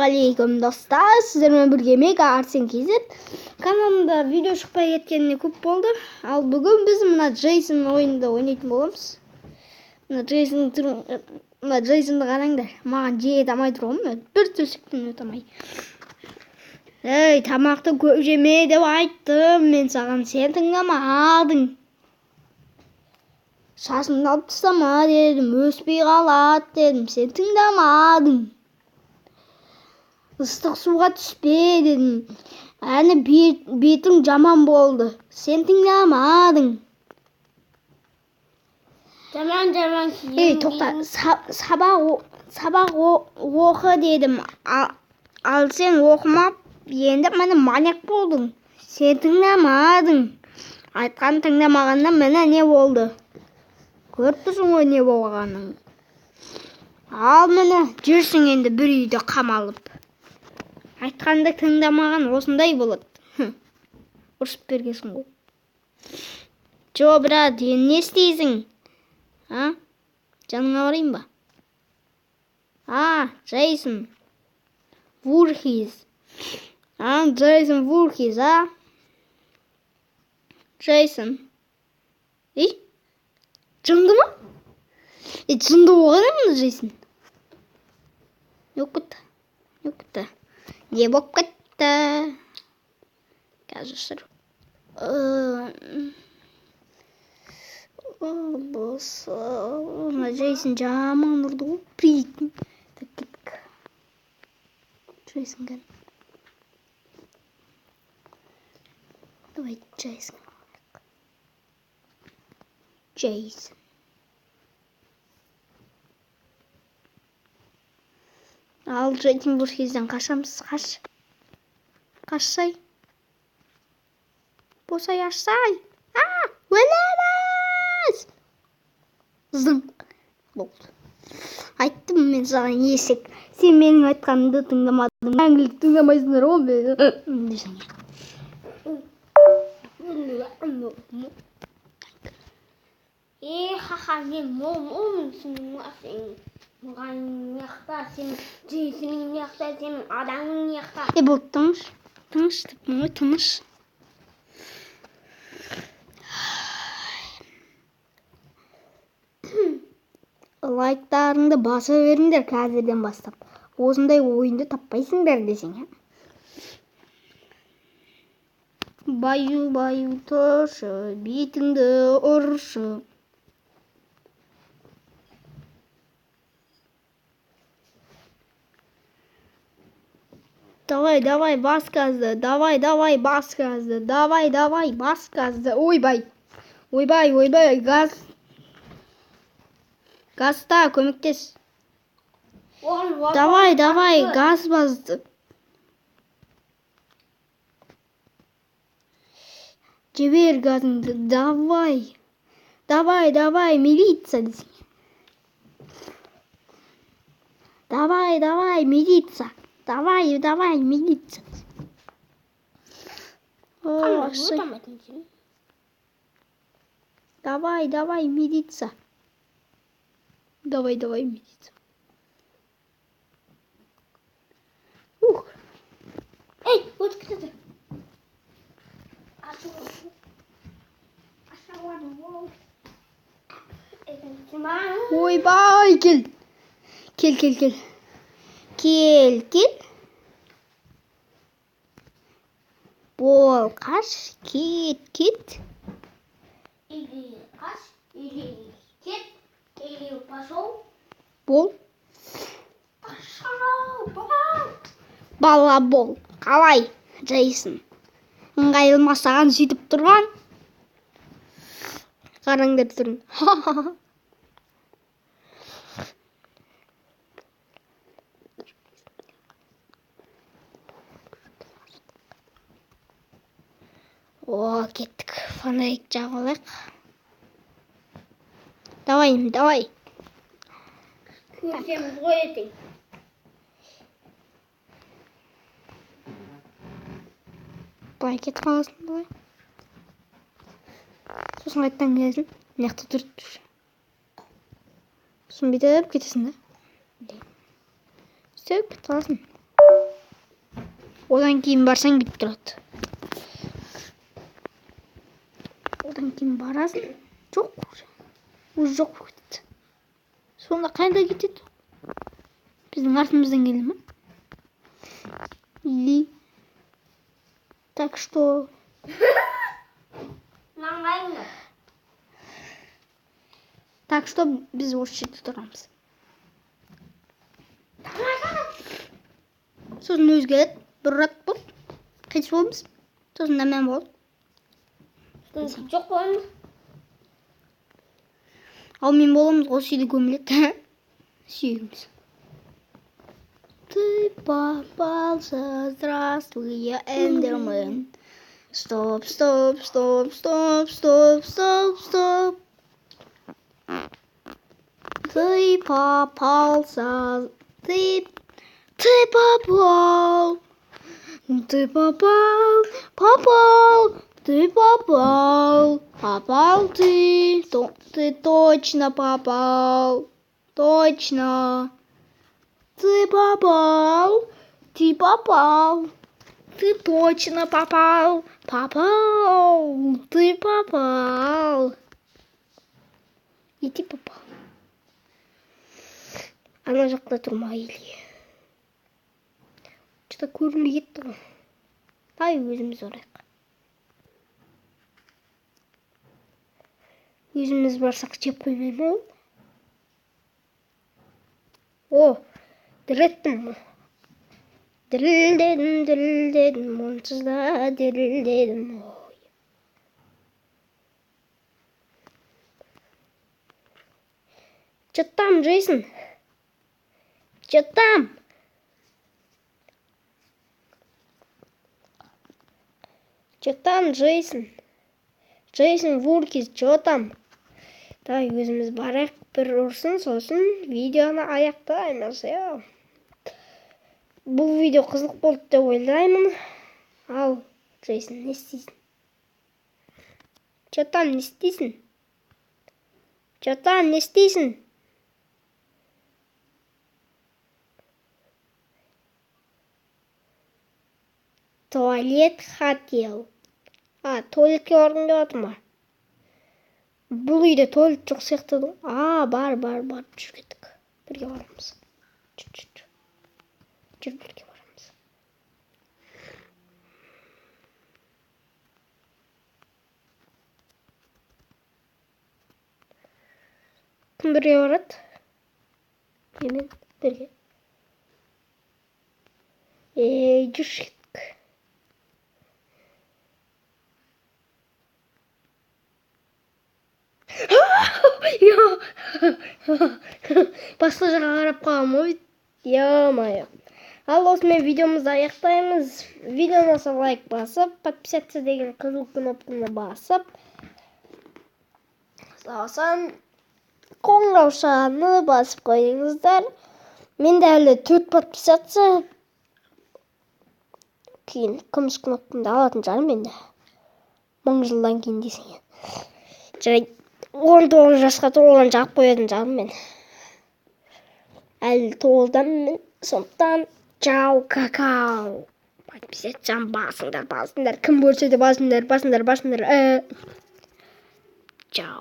Ассалаумағалейкум достар, сіздермен бірге Мега Арсен KZ каналымда видео шықпай кеткеніне көп болды. Ал бүгін біз мына Джейсон ойынды ойнайтын боламыз. Мына Джейсонды қараңдар, маған жиі тамай тұрғым, бір төсектен өтамай. Ей, тамақты көп жеме деп айттым мен саған, сен тыңдамадың. Шашымды алып тастама дедім, өспей қалады дедім, сен тыңдамадың. Ыстық суға түспе дедім, әні бетің жаман болды, сен тыңдамадың. Жаман киім. Ей, тоқта, сабақ оқы дедім, ал сен оқымап, енді мені маньяк болдың, сен тыңдамадың. Айтқан тыңдамағанда мені не болды? Көріп тұрсың ғой не болғанын. Ал мені жүрсің енді бір үйде қамалып. Айтқанды тыңдамаған осындай болады. Ұрсып бергесің ғой. Джо, брат, не істейсің? Жаныңа барайын ба? Джейсон Вурхиз. Джейсон Вурхиз, Джейсон. Жынды ма? Жынды оған емін Джейсон? Не болып кетті? Не болып кетті? Қазір сұр. Джейсон жаман ұрды ғой. Прикинь. Так. Джейсон кән. Давай Джейсон. Ал Джейсон Вурхизден қашамыз, қашсай. Босай ашсай. Өлеміз! Зың. Болды. Айттым мен саған есек. Сен менің айтқанымды тыңдамадың. Мәңгілік тыңдамайсыңдар ғой мен. Мен момсың сен. Мұған неқта сен, Джейсонның неқта сен, адамның неқта. Болды, тыныш деппін ғой, тыныш. Лайктарыңды баса беріңдер қазірден бастап. Осындай ойынды таппайсыңдар десең. Баю тұршы, бетіңді ұршы. Давай, бас газды. Давай, бас газды. Ойбай, газ. Газда, көмектес. Давай, газ базды. Жебер газыңды, давай, милиция десең. Давай, милиция. Давай, милиция. Давай, милиция. Давай, милиция. Ей, вот кто-то. Ойбай, кел. Бол, қаш, кет. Или қаш, или кет, или пошел. Бол. Пошел. Бала бол. Қалай, Джейсон? Ыңғайылма саған сөйтіп тұрған. Қараңдар тұрын. Кеттік. Фонарик жағылайық. Давай. Көрсеміз ғой етің. Былай кетіп қаласын былай. Сосын қайттан келесің. Мынақты тұрып тұр. Сосын бүйтіп кетесің да. Сөйтіп кетіп қаласын. Одан кейін барсаң бүйтіп тұрады. Одан кейін барасың. Жоқ. Уже жоқ болып кетеді. Сонда қайда кетеді? Біздің артымыздан келе ма? Или... Так что... Наңғайыңдар. Так что біз осы жерде тұрамыз. Сосын өзі келеді. Бір рат болды. Қайтыс боламыз. Сосын мен болды. Жоқ болмыз. Ал мен боламыз ғой сүйді көміледі. Сүйіміз. Ты попался, здравствуй, я Эндермен. Стоп, стоп, стоп, стоп, стоп, стоп, стоп. Ты попался, ты попал. Ты попал, ты попал. Попал ты точно попал. Точно. Ты попал, ты точно попал. Ты попал. И ты попал. Ана жақта тұрмай или. Что-то көрінбей кетті ғой. Ай, өзіміз орайық. Өзіміз барсақ жеп қоймай. О, діреттім. Дірілдедім, онсыз да дірілдедім. Че там, Джейсон? Че там? Че там, Джейсон? Джейсон Вуркис, че там? Давай өзіміз барайық, бір ұрсын, сосын видеоны аяқтаймыз, я. Бұл видео қызық болды деп ойлаймын. Ал, Джейсон, не істейсің? Че там, не істейсің? Че там, не істейсің? Туалет хотел. Туалетке барғың деп жатыр ма? Бұл үйде туалет жоқ сияқты. Бар, жүр кеттік. Бірге барамыз. Жүр бірге барамыз. Кім бірге барады? Мен бірге. Жүр кеттік. Басқа жаққа қарап қалам ой. Е-мое. Ал осымен видеомызды аяқтаймыз. Видеоны лайк басып, подписаться деген қызыл кнопканы басып, сосын қоңыраушаны басып қойыңыздар. Менде әлі 4 подписаться. Кейін күміс кнопкамды алатын жарым менде. 1000 жылдан кейін десең. Жарайды. 19 жасқа толған жағып қоятын жағым мен. Әлі толдым, сондықтан чау, какао. Подписаться басыңдар. Кім көрсе де басыңдар. Чау.